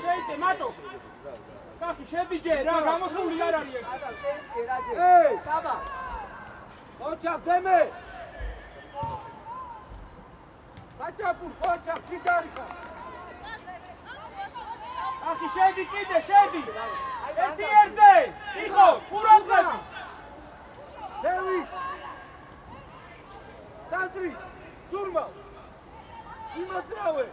შეიცე მაჭო კახი შედიჯე რა გამოსული არ არის ეგ ეი საბა ოჩახ დემე მაჭაპუ ოჩახ კიდარიკა კახი შედი კიდე შედი ერთი ერთზე ჭიხო ყურადღები დევი დადრი ზურმა იმოძრავე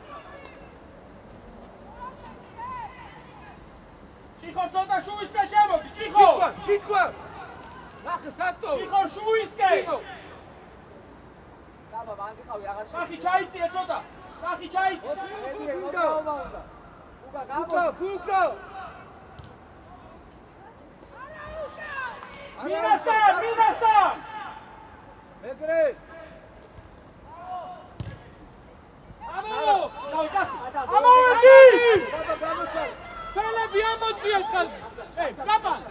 ჭიხო ცოტა შუისკენ შემოდი ჭიხო ჭიქვა ნახე სატო ჭიხო შუისკენ საბა ვანგიყავი აღარ კახი ჩაიწიე ცოტა კახი ჩაიწი გუგა მინასთან ეგრე ამოვედი ბაბა გამოსალ სელები ამოწიეთ ხაზი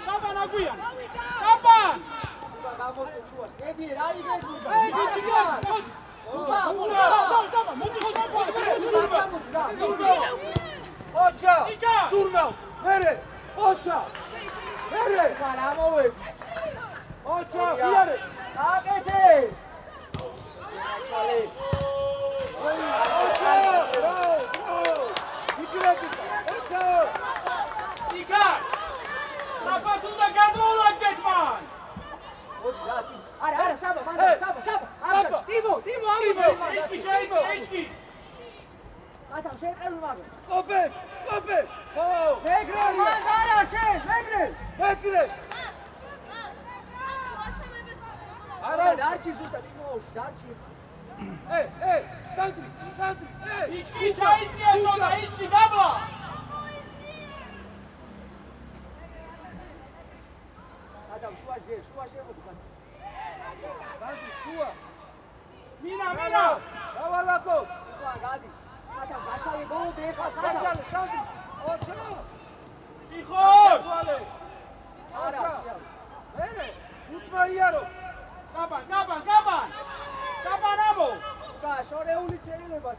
კაპან აგვიან კაპან გამოსულა გები რა იგებს ოჩა ზურნავ მერე ოჩა მერე გამოვე ოჩა იარე აკეთე ოჩა ოჩა ციკა სტრაფად უნდა გადმოვაგდეთ მან არა საბა საბა ტიმო ეჭკი შეიწი ეჭკი ათან შეყევი მაგას კოპე ო მეგრე მან არა შენ მეგრე არა დარჩი ზუსტად იმოუში დარჩი დადრი ეჭკი ჩაიწიე ცოტა ეჭკი დაბლა ათან შუა შემოდი დადრი შუა მინა დავალაკო შუა გადი ათან გაშალი ბოლოდ ეხა გაშალი დადრი ოჩა ჭიხო არა მერე უთმაიარო კაპან ამო და შორეული შეიძლება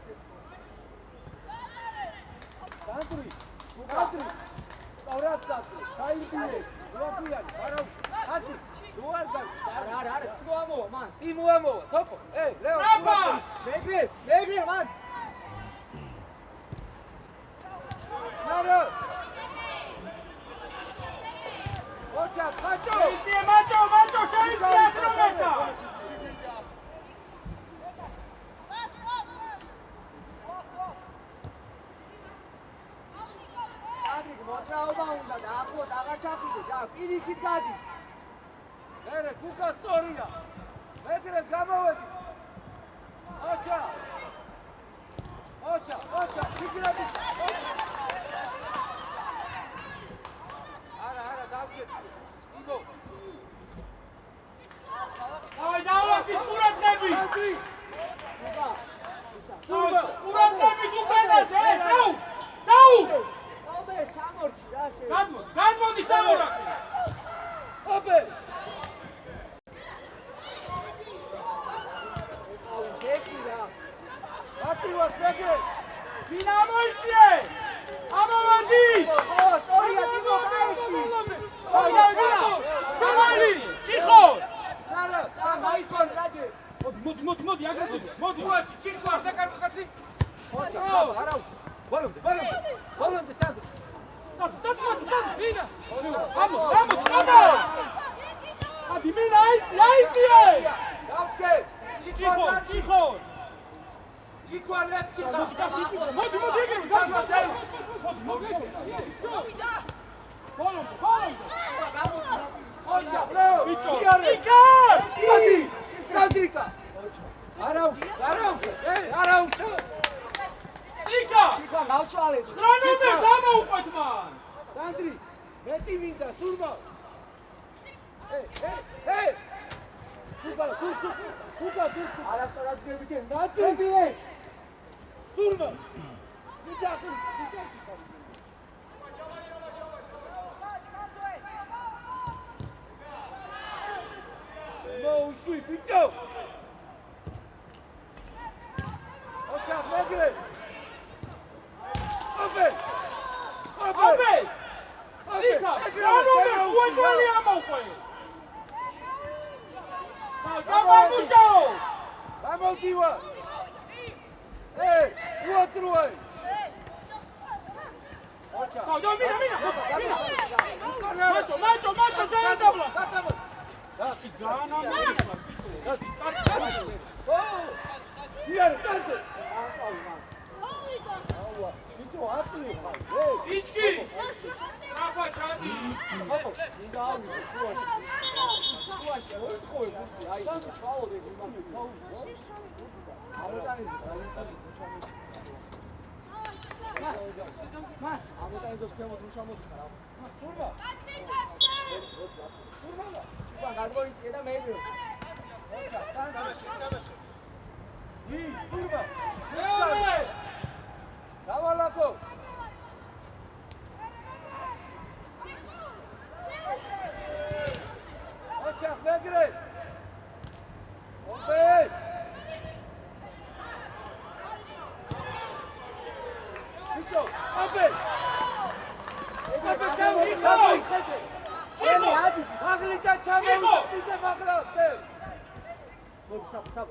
დადრი ორაცაკი საიდიე როგვიანი არა ათი როარგან არა მოამოვა მან იმოამოვა თოკო ლეო მეგრე მან მარა ოჩა ხაჭო შეიწიე მაჭო შეიწიე ათრომეტა აგრიგ მოძრაობა უნდა და ახლოს აღარ ჩაფიდე და პირიქით გადი მერე გუგა სტორია მეგრე გამოვედი ოჩა ფიგრები არა დავჭეთ იგო აი დავაკი ყურადღები ყურადღები უკანაზე საუ ობე ჩამორჩი რა შე გადმოდი საურაკი ობე ატივა მეგრე მინა ამოიწიე ამოვედი სორია ტიმო გაიცი სამალი ჭიხო არა მაიცონ რაჯე მოდი აგრესივი მოდი უაში ჭიხო არ დაკარგო კაცი ოჩა არა ბოლომდე სტანდ მინა ამო ადი მინა აიწიე დავკე ჭიხო ჭიქვა ლექციხა მოდი ეგრე მოდი ოჩა ლეო იარე დადრიკა არაუშა ციკა გავცვალე ხრონომერს ამოუყვეთ მან დადრი მეტი მინდა სურმა გუგა არასწორად გებიჭე ნატები სურმა მიჯახი მოუშვი ბიჭო ოჩა მეგრე ობე დაჭველი ამოყვე. გამომუშაო. გამოდივა. უოტრუაი. ოჩა. მაჭო, დაედაბლა. გატაბო. ისკი განამიხა. იარე, კანტე. ვიჭო, ატლი ხარ. იჩკი. აბა ჩადი. მას ამოტაიზოს შემოძრო შემოძრა. სურმა. უბა გადმოიწია და მეებიო. სურმა. შეომე. დავალაკო. ოჩა, მეგრე. ოპე. ვიჭო, ოპე. ოპე ჩამოიხეთე. ჩიხო. მაგლითა ჩამოიხეთე მაგრატე. მოდი საბ.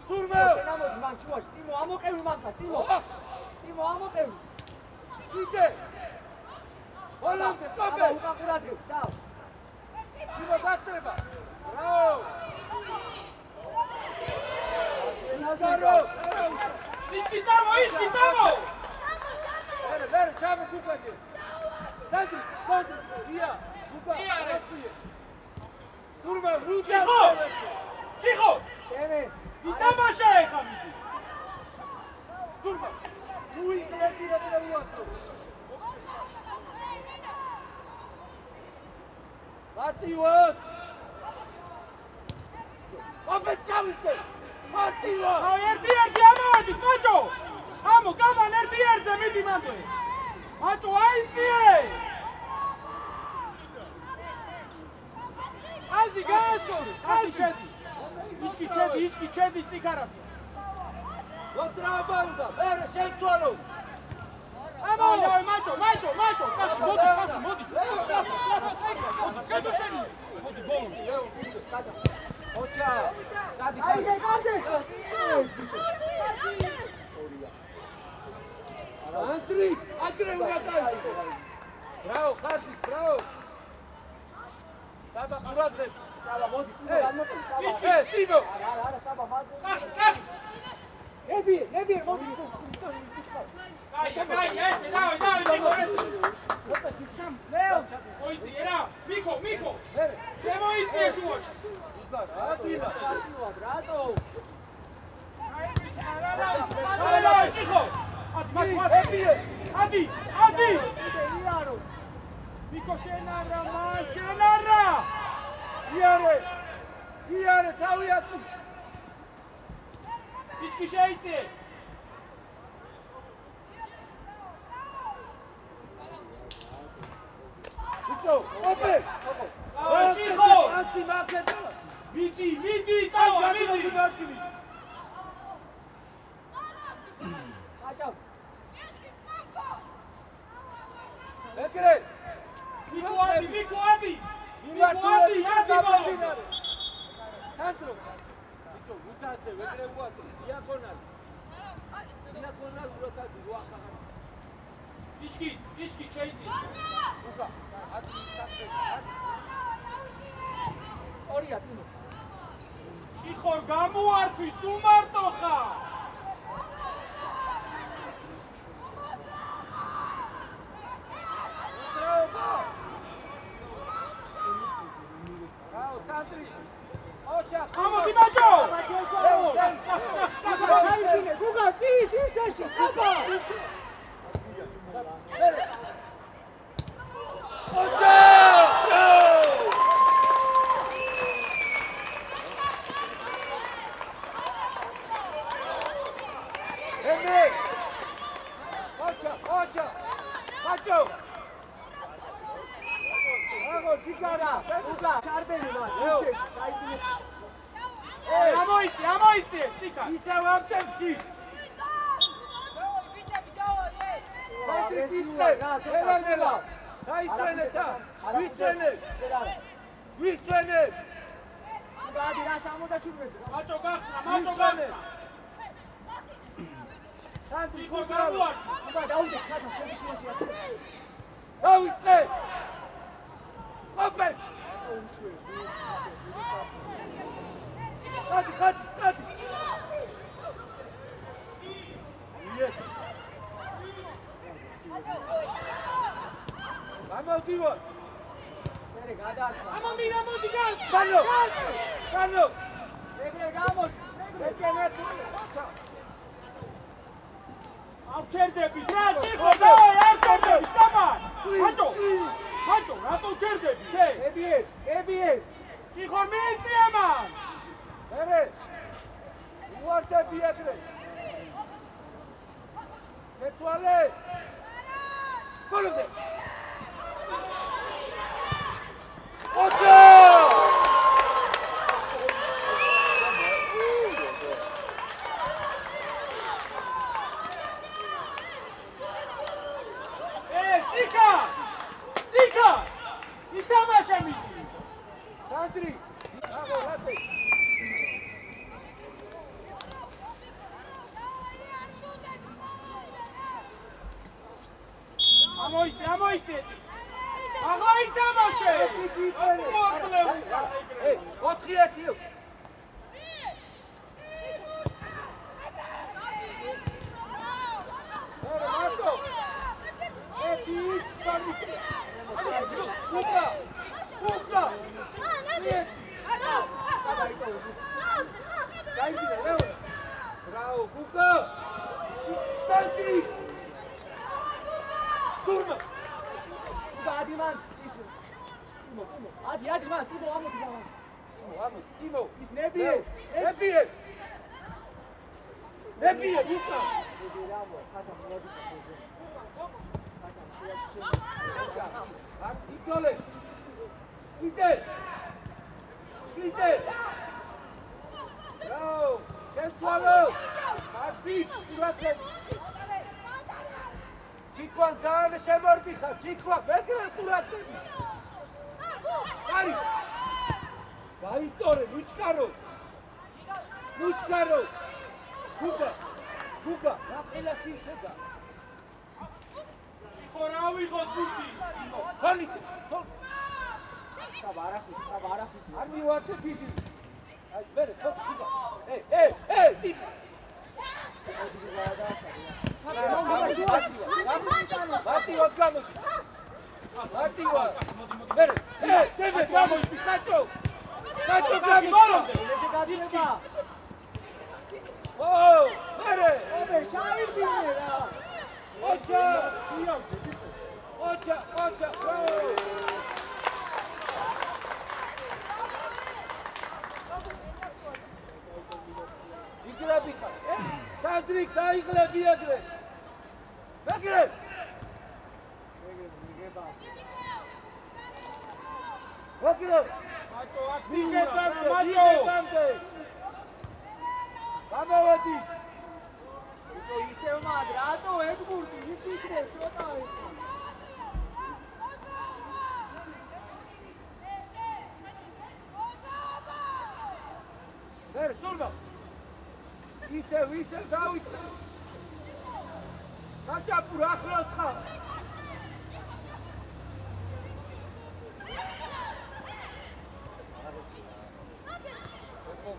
სურმა. შენამოდი მან ჩუაში. ტიმო ამოყევი მანქა, ტიმო. ტიმო ამოყევი. ვიჭე. ოლანტე, ოპე. უკაყურადრებ, საბ. ტიმო გასწრება. ბრავო. ნაზარო. ისკი წამო. ვერე, ჩამო კუკაჯე. დადრი, ია, კუკა. სურმა, რუჯა. ჩიხო. ტემე. იტამაშა ეხა მიდი. სურმა. რუი კლეტირა უატრო. მარტივად. ოპე ჩავიდე. მარტივად. აუ ერთი ამოვედით, მაჭო. ამო, გამან ერთზე მიდი მანდე. მაჭო, აიწიე. აზი გაასწორი, აზი შედი. ისკი ჩედი ციკარას. მოძრაობა უნდა, ვერე შეცვალო. ამო, მაჭო. მოდი. გადაშენი. მოდი ბოლოს. ოჩა, დადი. აიდე გაზეს. ანტრი, უნდა დაი. ბრავო, ხარდი, ბრავო. საბა ყურადღებ. საბა მოდი, ტიმო გამოყევი, საბა. ტიმო. არა, საბა მაგ. კახ. ნებიერ, მოდი. კაი, ესე, დავი, მორეს. ოპა, დიჩამ. ლეო. მოიწიე რა. მიკო. ვერე. შემოიწიე შუაში. ატილა. რატო? დაი, ჩიხო. ადი. იარო. მიკო შენარა. იარე, თავი ატი. იჩკი შეიწიე. ვიჭო, ოპე. ჩიხო. ატი მაგეთა. მიდი, წავა, მიდი. მარტივი. აჭავ. მეკრე. მიკო ადი. იმართული ბოლო. თანტრო. ვიჭო, უთასდე, მეკრე უატე. დიაკონალი ურათადი უახა. იჩკი შეიწიე. უკა. ატი საფრე. ორია ტიმო. ჩიხორ გამოართვის უმარტო ხარ. რაო, თანტრი. ოჩა. ამოდი მაჭო. გუგა, წიში, გუგა. ოჩა! ემე! ოჩა! მაჭო! აგო, დიგარა! გუგა, ჩარბენი მას, ლეო. შეში, ჩაიდინე. ამოიწიე, ციკა. ისევ ამ ტემპში! აგრესიულად, რა, ცოტა. დაისვენეთა ვისვენებ შედარა ვისვენებ გადი რა 77-ზე მაჭო გახსნა მაჭო გახსნა სანტრი ხარ გამოარ აბა დაუდე ხათა შეშინაში დავიწყე ოპენ გადი იეთ გამოდივარ მერე გადაარქვა ამამირა მოდი გას განო ეგრე გამოშ ეგრე ავჩერდებით რა ჭიხო დავაი არ ჩერდებით დამარ მაჭო რატო ჩერდებით ებიე ჭიხო მიიწი ამან მერე უარტები ეგრე მეცვალე გოლობე ოჩა ციკა ითამაშე მიდი სანტრი აღო რატე ამოიცე აღა ითამაშე ეი 4-1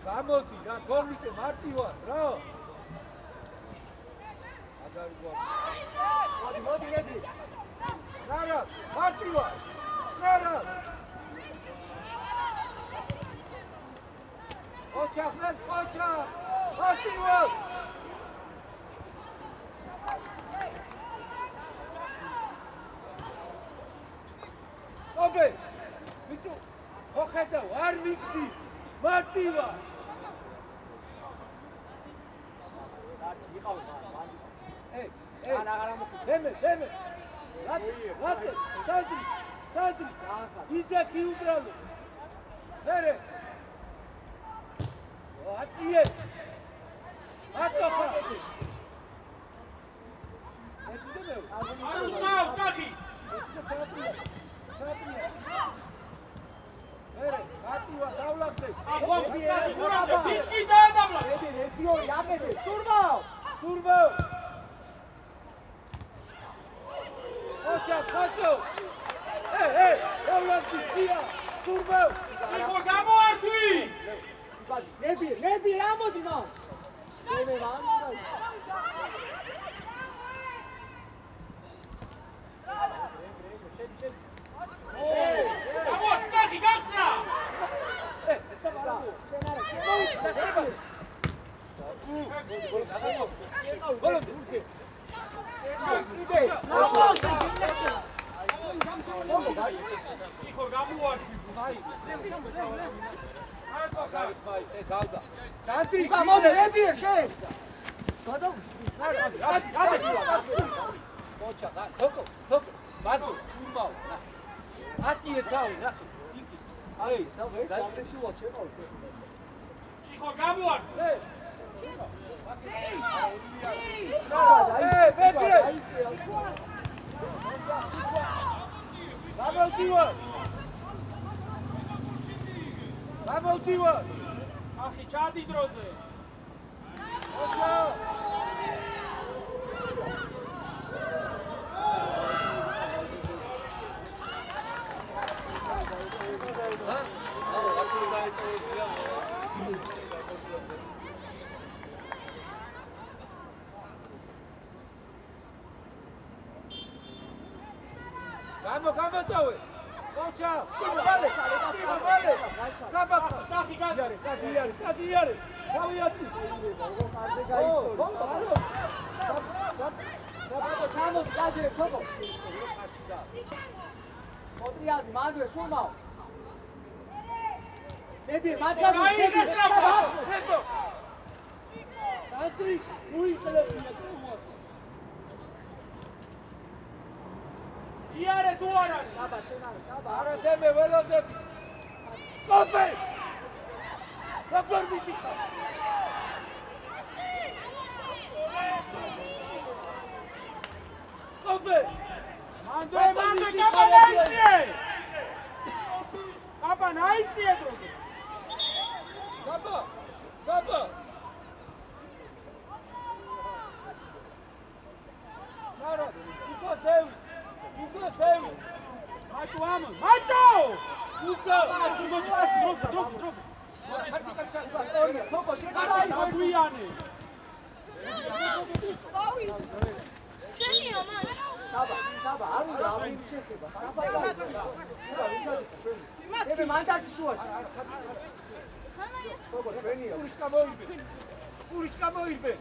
გამოდი რა გოლიკე მარტი ვარ რა მოდი ედი რა მარტი ვარ რა ოჩა მარტი ვარ ობე ბიჭო ხოხედა არ მიგდი მარტი ვარ დემე რატე სანტრი იდაკი უბრალო მერე ატიე ატოხა არ უწყავს კახი ბიჭო ევლანტი ხია სურბა იხო გამოართვი ნები რა მოდი მა ნები გამოართვი კახი გახსნა იხო გამოართვი სანტრი გამოდი ნები შენ გადო მოჩა თოკო მარტო სურბაო ატიე თავი ნახე იქი აი ეს აგრესიულად შეყავ იხო გამოართვი ბეჭრე გამოვდივარ ახი ჩადი დროზე მოჩა გამოტოვე მოჩა ბალე საბაკა კახი გაზარე კადიარე გავიათი გადო ჩამოდი გაჯერე თოკო მოტრიადი მანდვე სულმაო ნები მაგარი ნებო სანტრი უიყლებია იარე თუ არ არის საბა შენ არის საბა არა დემე ველოდები კოპე დაგორბიტი კოპე მანდე კაპანაიციე კაპანაიციე დროზე საბა ნარა უკო მაჭო ამო მაჭო უკო დროზე თოკო შენ არის დაგვიანე საბა არ უნდა ამის შეხება საბა ნები მანდარში შუაში თოკო ჩვენია პურიშკა მოირბე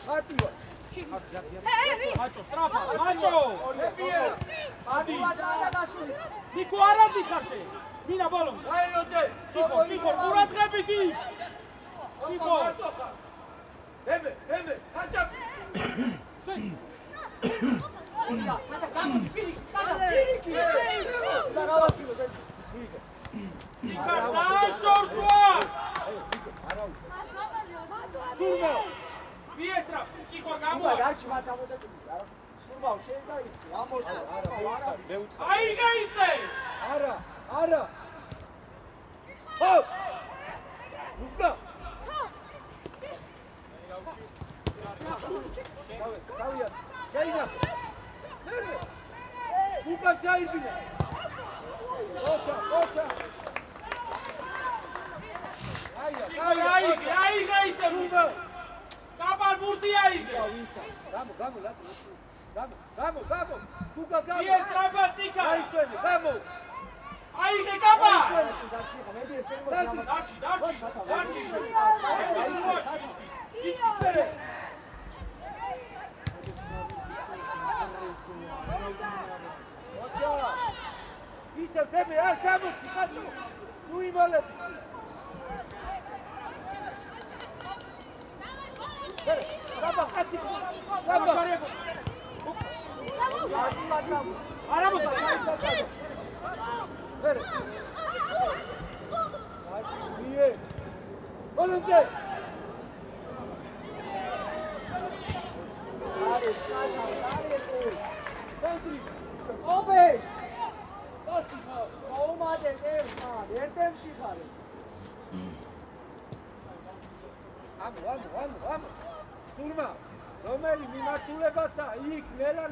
მარტივა მაჭო სტრაფა მაჭო ნებიერა მადულა დაადასული ნიკო არა დიხარშე მინა ბოლომ აელოდე ჭიხო ყურადღებითი ჭიხო დემე ხაჭა ჭიხა სურბა ვიესრა ჭიხო გამოა გარჩი მათ ამოდებული სულმაო შენ გაიწი ამოსვა აიღე ისე არა ჰო უკა დავია შეინა უკა ჩაიბინა ოჩა აიღე ისე უკა კაპან ბურთი აიღე გამო უკა გამო ვიესრა ბაციკა აისვენე გამო აიღე კაპა დარჩი დარჩი ისევ დები არ ჩამოწი ხატო ნუ იმალები რაბა კაცი რაბა არა მოხდა ვერე მიე ბოლონდე არის ცენტრი ობეშ კაცი ოუმადე ერთა ერთემში ხარ ამო სურმა რომელი მიმართულებაცა იქ ნელა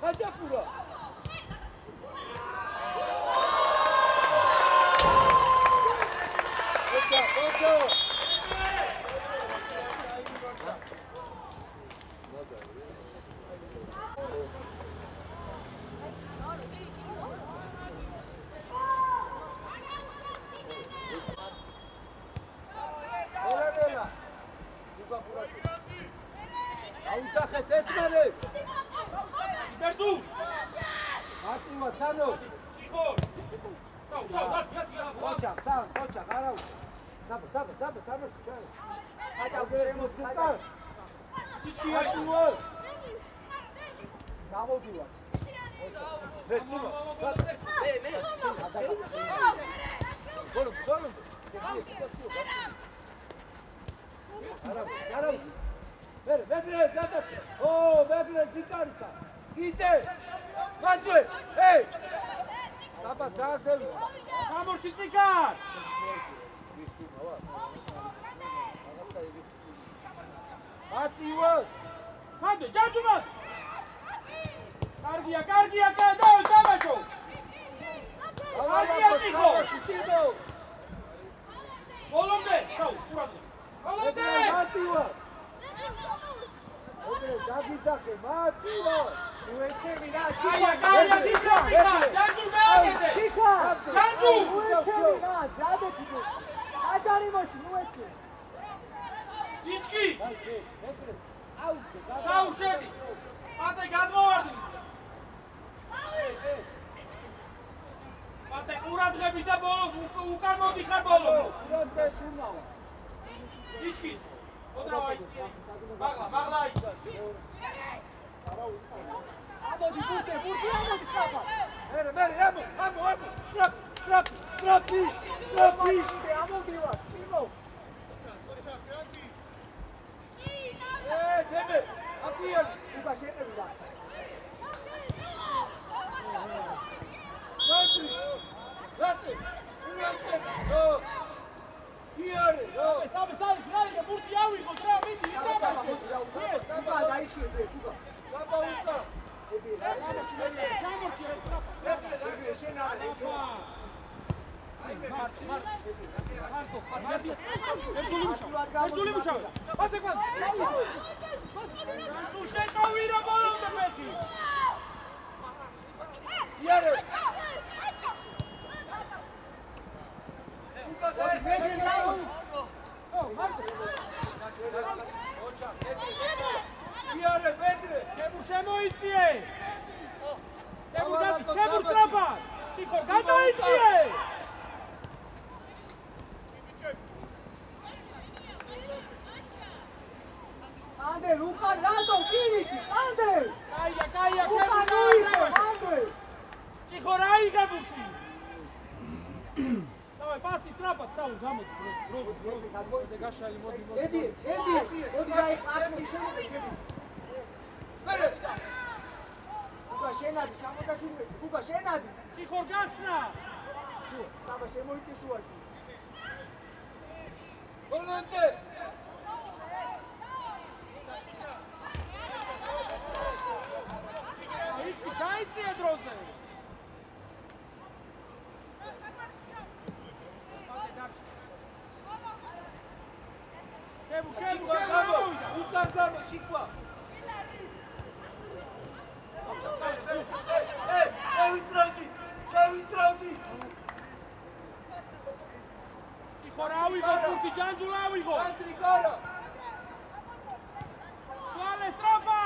გაჭაფურა. ოჩა. აუთახეთ ერთმანე. იბერძუ. მარტივა თანო. ჭიხო. საუ, დათი. ოჩა, არავ. საბა. აჭა, ჭიჭკი აი. გამოდივა. არავ. ვეგრე, ჯიკარიკა. იდე. მანდე. საბა, დააგდები. გამორჩი წიკარ. მარტივა. მანდე, ჯაჯუმად. კარგია, დაო, სამაშო. კარგია, ჭიხო. ბოლომდე, საუ, ყურადღე. მარტივა. დაგიდახე, მარტივა. უეჩები რა, კაია, ჭიქრებია, ჯაჯუ გააგეთე. ჯაჯუ. უეჩები რა, ჯადეთი. აჯარი მოში, უეჩე. ჭიჭკი. აუ, საუ შედი. პატე გადმოვარდნი. პატე ყურადღები და ბოლოს უკან მოდიხარ ბოლოს. ჭიჭკი. ოდრა აიცი. მაღლა აიცი. ამოდი ბურთი ამოდი ხაბა. მერე, ამო. ტრაპი. ამოდივა, იმო. დები, აკიერ. უგა შეყევდა. რატი. იარე, სამი, გრალი ბურთი ავიღო, რა მიდი, იტამაშე. უგა დაიშიე, უგა. საბა უკა. ერთული მუშაობა. პატე კვან. თუ შეტოვირა ბოლომდე მეტი. იარე. უკა დაიშიე. ოჩა, იარე, მედრე. კებუ შემოიწიე. კებუ ტრაპა. ჭიხო, გადაიწიე. ანდრე, უკა რატო პირიქი? ანდრე! კაია, უკა ნუიღო, ანდრე! ჭიხო, რა იღე ბურთი? დავай, პასი ტრაპა, საუ, გამოდი, დროზე. გაშალი, მოდი. ები, მოდი რა ეხარები შემოგები. მერე. უკა შენადი 68, უკა შენადი. ჭიხო, გახსნა. საბა შემოიწი შუაში. ბოლონტე. იცი, ჩაიწიე დროზე. კებუ, უკან გამო, ჭიქვა. შევიტროდი. ჭიხო, რა ავიღო, ბურთი ჯანჯულა ავიღო. ანტრი გაրա. სვალე, სტრაფა.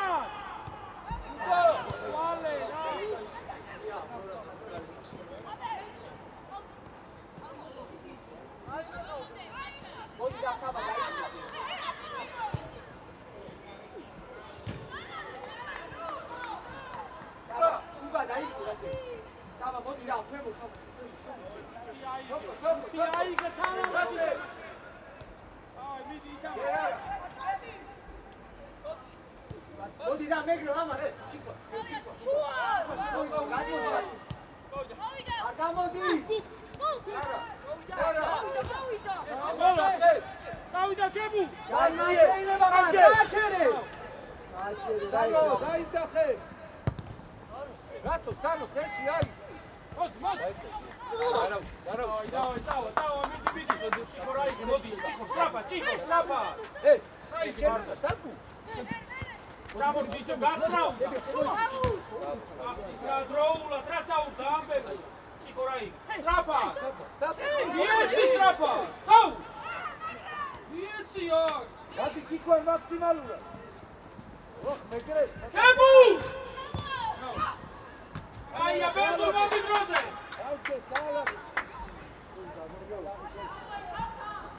უკა. სვალე, რა. მოდი და საბა დაიშიე. უკა დაიშიე. საბა მოდი რა, ქვემო ჩაბა. აიღე თანამშრომლები. აი, მიდი იტამა. მოდი რა, მეგრე ამარე. არ გამოდის. გავიდა კებუ. შეიძლება გააჩერე. დაიდახე. Tano, teši, ajde. მოდი დავა მიდი ჩიხო რაიქი მოდი ჩიხო სრაფა Taku. ჩამორჩი ისე გასრაულა ასი დროულად რა საუცა ამბები ჩიხო რაიქი სრაფა მიეცი სრაფა საუ მიეციო Gati Chico è maximalura. Megre. კებუ აია ბენზო მოდი დროზე Alce, sala.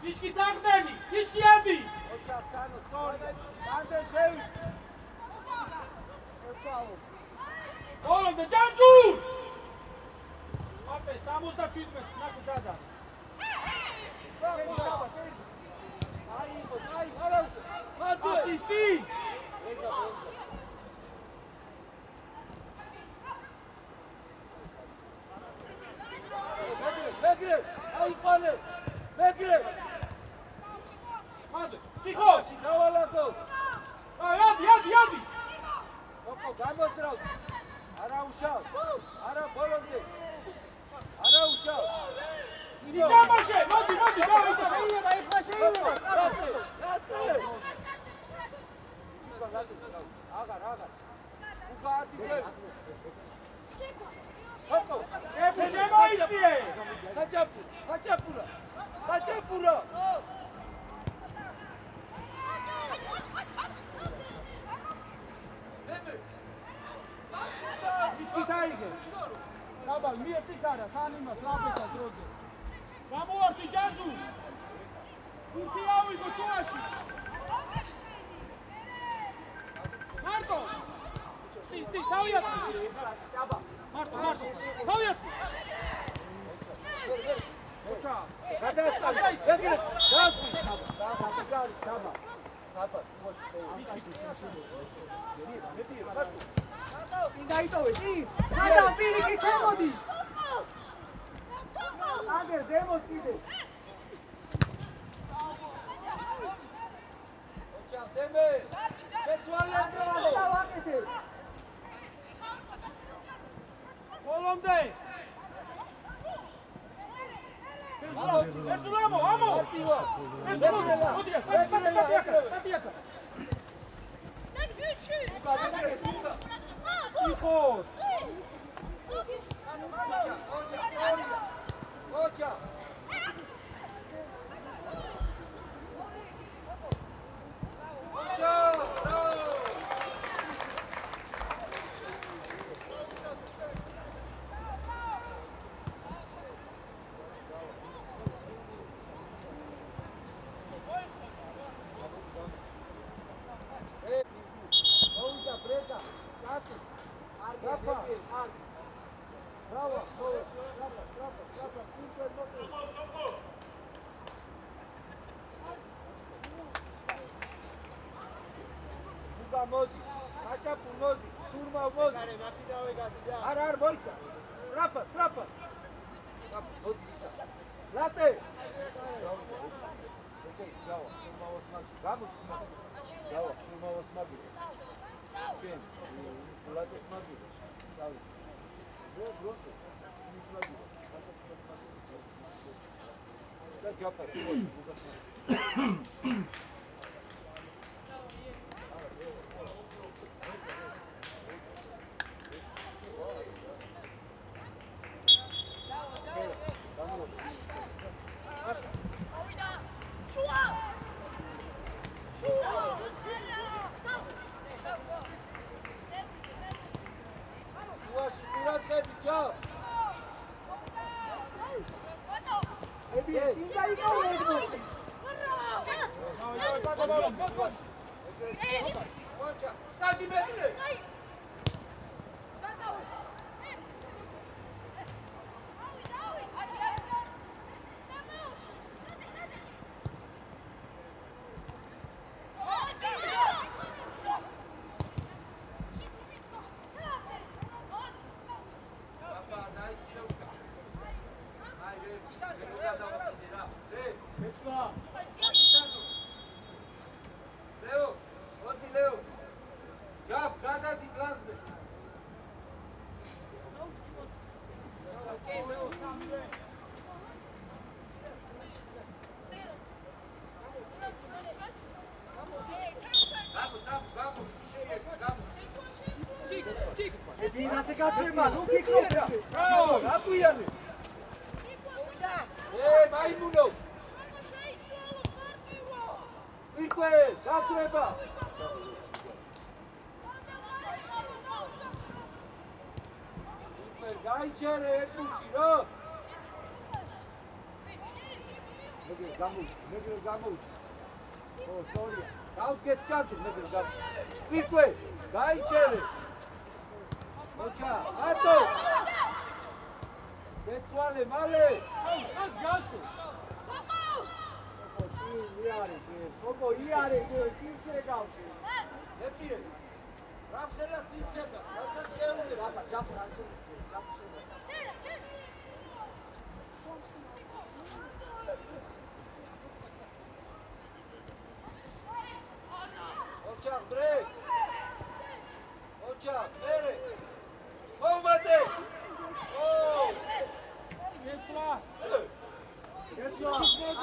იჩკი საგდენი იჩკი ადი Ocha, Tano, sorry. Ande, David. ბოლომდე ჯანჯუ აპე 77 ნახე სადა ასიცი Megre, ai pale. Megre. მადე ჩიხო Navalako. ადი Oko, gamodrav. Ara ushav. Ara bolonde. Ara ushav. იდამაშე მოდი დავიდე შეიძლება ეხლა შეიძლება ებუ შემოიწიე იჩკი დაიგე დაბალ მიეცი კარა სანიმას ლაპესა დროზე გამოვარდი ჯანჯუ უთი ავიდო ჩუაში მარტო ცი თავიაცი მარტო თავიაცი ოჩა დაიტოვე კი გადა პირიქით შემოდი აგერ ზემოთ კიდე დავაკეთე ბოლომდე ერთულამო ამო მოდი ჩიხო Ocha. Modi, Achapu Modi, Turma Modi. Ar Moita. Trapa. Modi. Late. Vamos. Turma Osmagi. Quem? Late Osmagi. Pronto. Daqui a pouco. Leo, já, cada dia. ირმა, ნუ ფიქრობ რა. ბრავო, აკვიანი. მაიმუნო. იკვე, დაკრება. იკვე, გაიჩერე ეკუთი რა. მეგრე გამოუჩი. ო, სორია. გავდგეთ ჩაკი, მეგრე გამო. იკვე, გაიჩერე. ოჩა, ატო. მეცვალე, მალე. ას გასო. კოკო, იარე, სიმჩერე გავში. ეპიე. რა ხელა სიმჩერე? რასაც გეუნე. რაბა, ჯაფ რა შემიძლია, ჯაფ შემიძლია. ოჩა, ბრეკ. ოჩა, მერე. მოვმატე. ო! ესლა.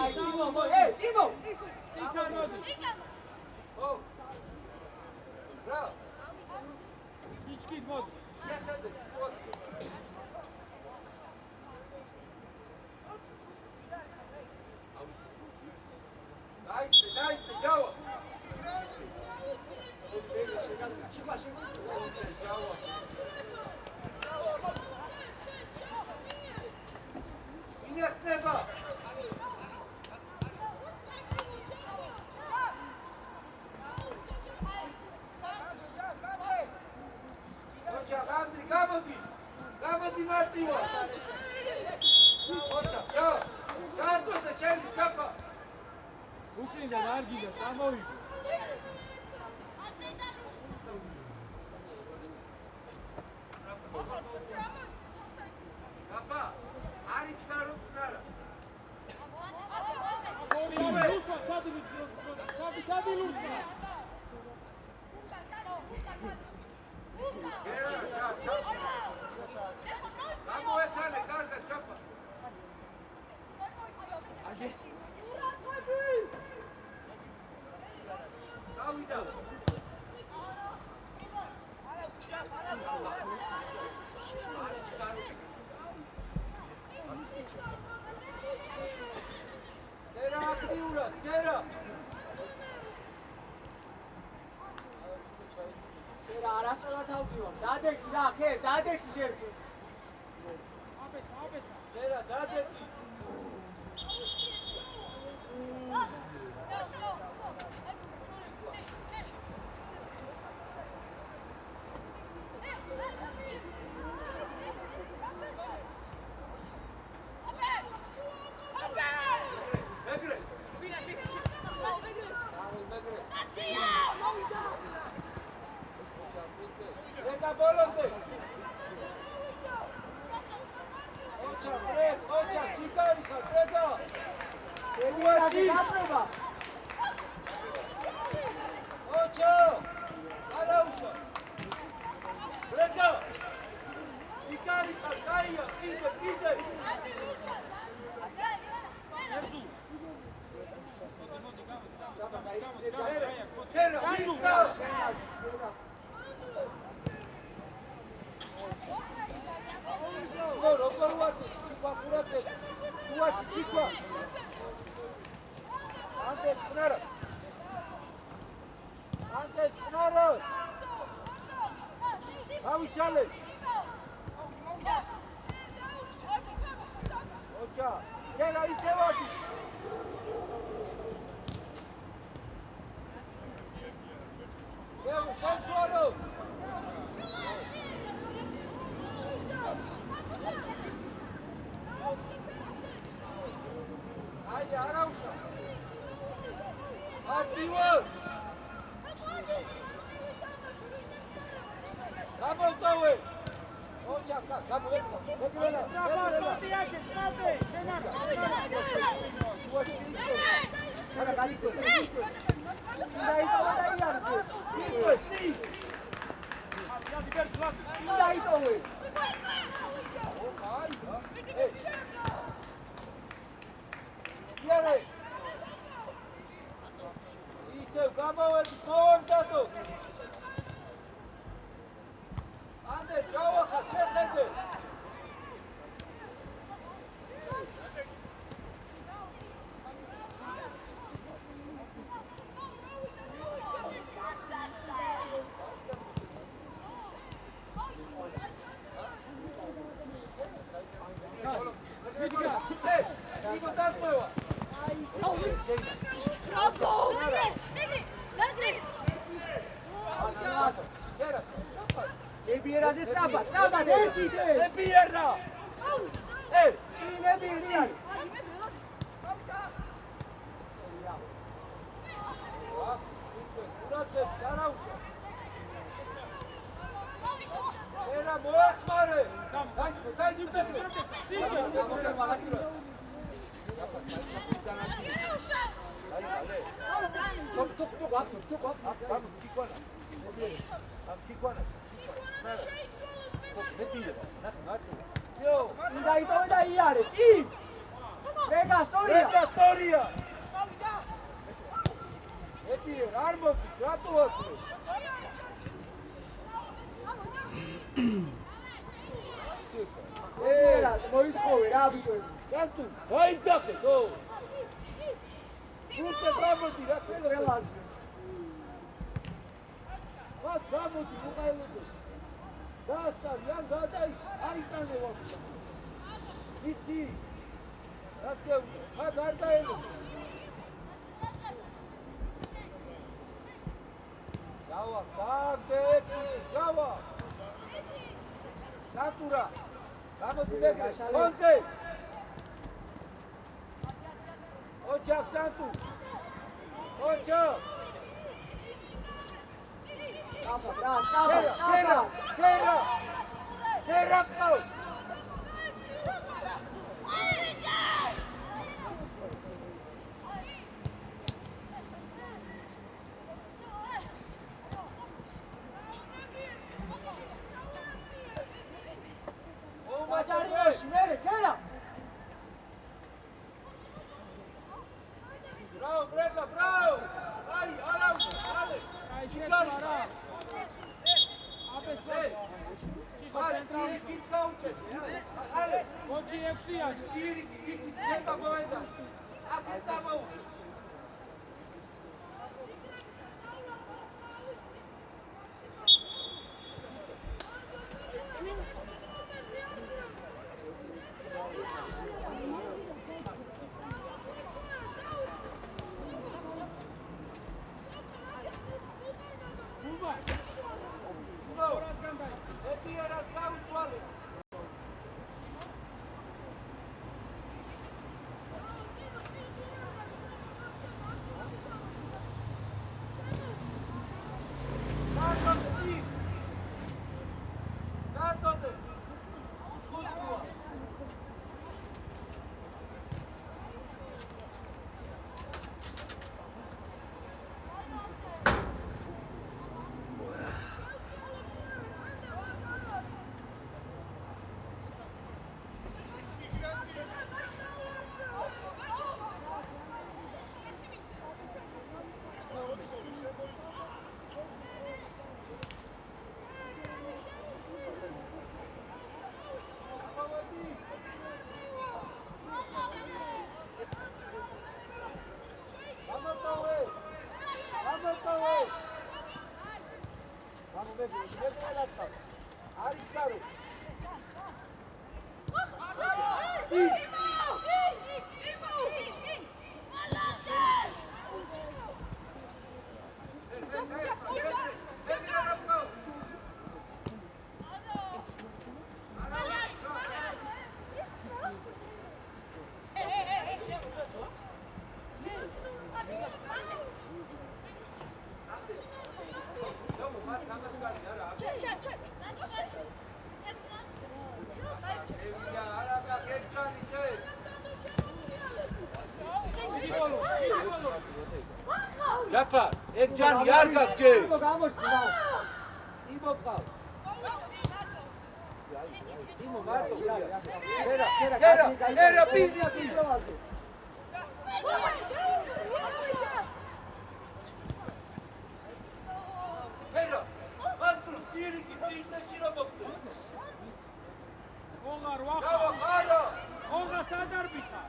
აი, ტიმო, ტიმო. იქანოდი. ო! რა? იჩკით მოდი. შეხედე სიტუაცია. დაიწყე, ჯავა. ჯავა. ინახება. ოჩა, განდრი, გამოდი მარტივა. ოჩა, ჯა. გაწოდე შენი ჩაფა. უკრინდა არ გიდა, წამოვიდე. გაფა, არის ჩქაროთ ხარა. ჩადი ლუსა. გამოეთანე, კარგად ჩაფა. დავიდა. არის ჩქაროთ. დერა აქტიურად, დერა. რა არასწორად ავდივარ. დადექი რა, ხე, დადექი ჯერ. დერა, დადექი. მეგრე. რეკა ბოლომდე. ოჩა, ბრეკ, ოჩა, ჩიკარი ხარ, ბრეკა. უაში გატრება. ოჩა. არაუშა. ბრეკა. ჩიკარი ხარ, გაია, კიდე. დერა, ვიკა. როგორ უაში, ჩიკვა ყურადღე. უაში, ჩიკვა. ანტეს ყნარა. ავიშალე. ოჩა, დერა ისევადი. შემწვარო. აი, არაუშა. აქტივო. გამოვტოვე. ოჩა, გამოვტოვე. ისევ გამოვედი, მოვამდათო. ანდე, ჯავახა, შეხე ნიკო დასწევა. ბრavo! მიგრი! მიგრი! ერა. ებიერაზე საბა, ერთი დე. ებიერა. ებიერა. ურაცეს დარავშა. ერა მოახმარე. უნდა იტოვე და იარე, კი! რეგა სტორია! ებიერ არ მოდი, რატო ასე? ებიერა, მოითხოვე რა ვიტყვი. გასტუ, გაიძახე, გო. უთე გამოდი რა ხელაზე. მათ გამოდი უყაილოდე. დასტარი ან გადაი, აიტანე ვაფშე. იცი. რასკევდა, მათ არ დაელოდე. გავა, გაგდე, გავა. ნატურა. გამოდი მეგრე, კონტე. ოჯახ დანტუ. ოჯახ. კერა ყო. მაჯარიაში მერე კერა. Bravo, Grega, bravo! Vai, Aram, ale! Igari! Vai, tiri, kaute! Ale! მოჩი 6-ია. Tiri, ჩება მოედა. აქ წამოუვი. ებიერას გავუცვალე. გაწოდე. Jafar, ek can yar gakçe. İbo kal. İbo var to. Kera pil. Kera. Baskulu biri gittiğinde şira baktı. ოღარ ვახა. Java khara. ოღა სადარბიტა.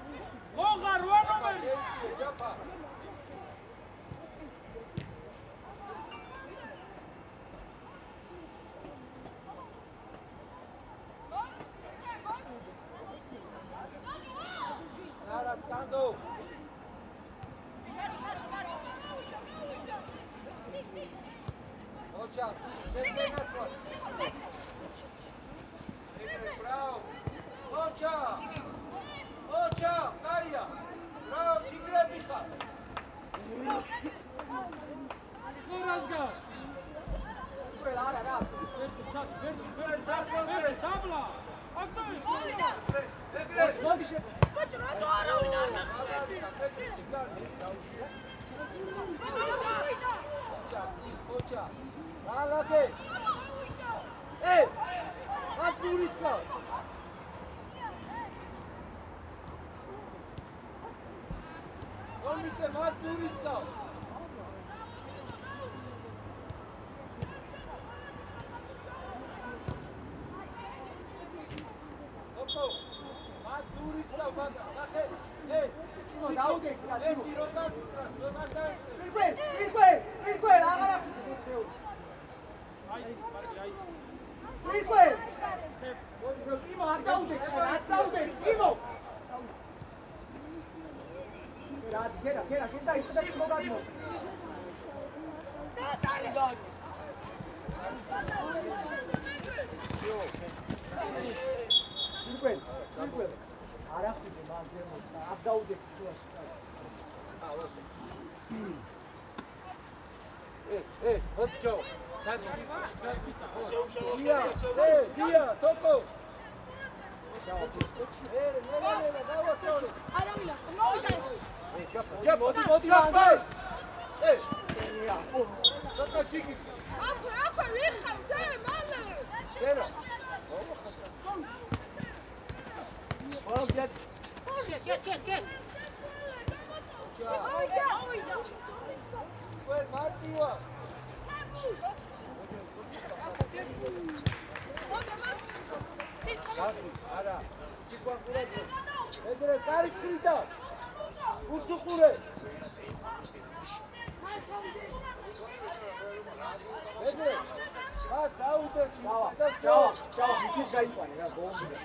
ოღარ ვანომერი. Jafar. Nara Kocha, bravo. Kocha, Daria. Bravo, Tigrebixa. Korazga. არა. დაბლა. აქტივი. მოდი შე. კოჩო, რატო არავინ არ Kocha. Alade. Maturiska. Komite Maturiska. Opo. Maturiska banda. დაუდე. ერთი როტა გიტრას, რომადა. მირკვე, აღარა. აი. მირკვე. იმო არ დაუდე, იმო. გერა, შენ დაიწდა მოგადმო. მირკვე. არა ხიდე მაგ ზემოთა, არ დაუდე შუაში. Otjo. Dia, Toko. Modi. Toko chiki. აფა ვიხავდე მალე Gera. გეთ Well, Martiwa. Ara. Chikwakuraje. Edre karikilda. Utukure. Edre. Daude. Ჩავა, იქით გაიყვანე რა ბოლომდე.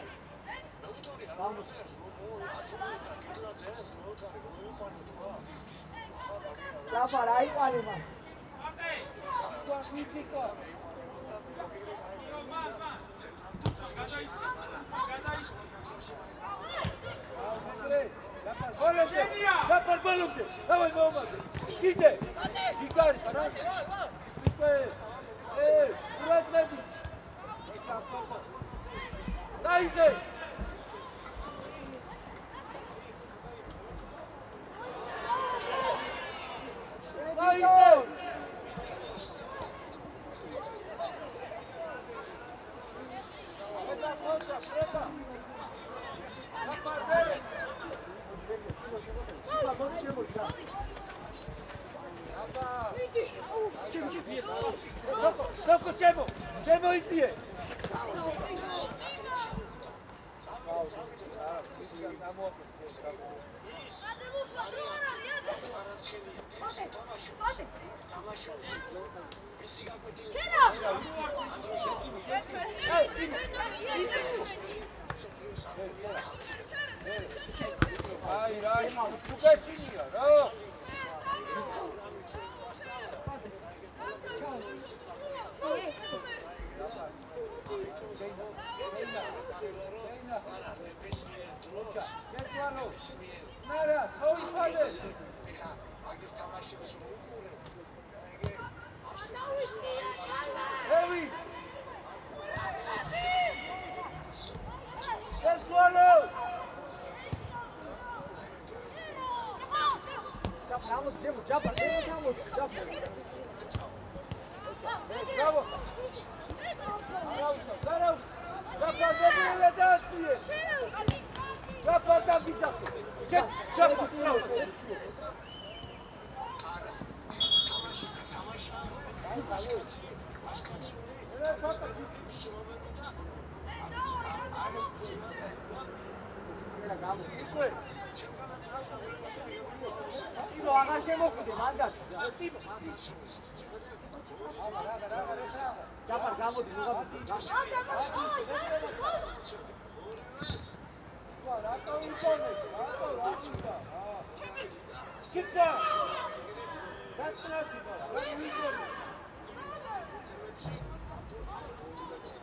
Jafar, აიყვანე მან. Jafar, balonde. Давай, Mohamed. Gide. Gigari. Murat Medi. Dayde. Čemo izdije? Aj, Rani, Kukačinija, bravo! Nara, how is father? Heavy! Let's go now! Bravo! Bravo! Zapar Gabriela Dastiye! Zapar Dastiye! Çek! Zapar! იმო აღარ შემოხვიდე მანდაც. Jafar, გამოდი, მოგაბი. რატო იკონე? რატო? Sit down! That's not it.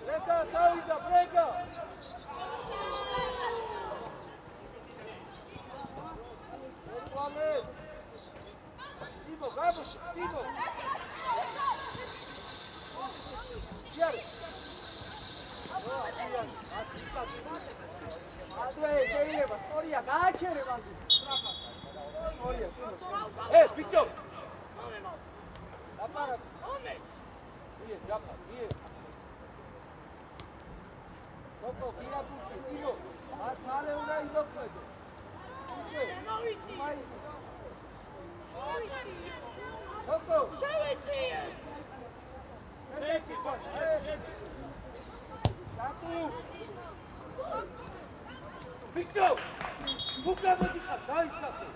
Breka, Savica, breka! Vale! Timo, vamos, Timo! Ieri! სტორია გააჩერება Piccio! Appara! Via, giappa, via! Dopo, via tutti, Timo! Ma sale una in dopo! Dopo! Senti qua, Satu! Piccio! Buca motica, dai, Satu!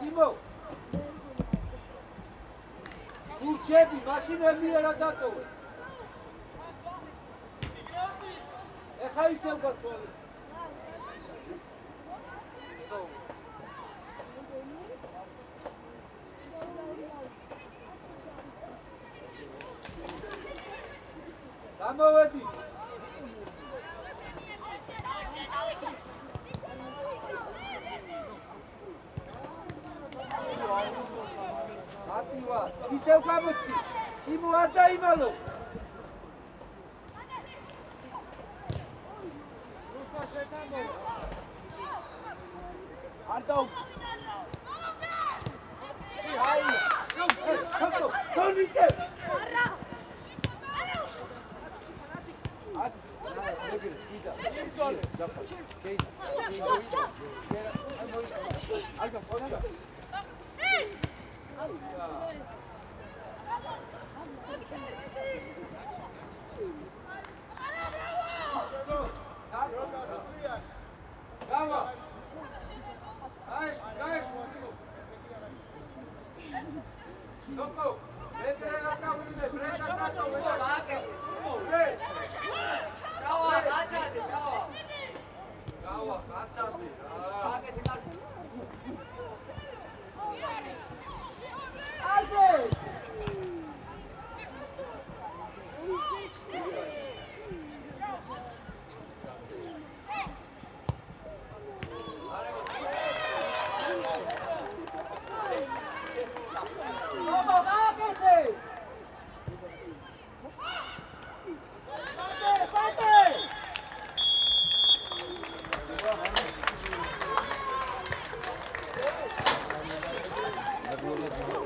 Timo! Urcebi, mașină era dată! Hai să-mi găsori! Da, mă vădi! Ativa, iseu kamuti. Imu ada imalo. Rusa şetano. Arda. Hayır. Kalk. Tonite. Ara. Hadi. Ne bir gida. Sol. Yapma. Şey. Alba, konuş. Bravo! Guys! Dopo! Vedere la cavolo, presa stato, vedere! Bravo, facciate, bravo! Bravo, facciate! გასაგებია.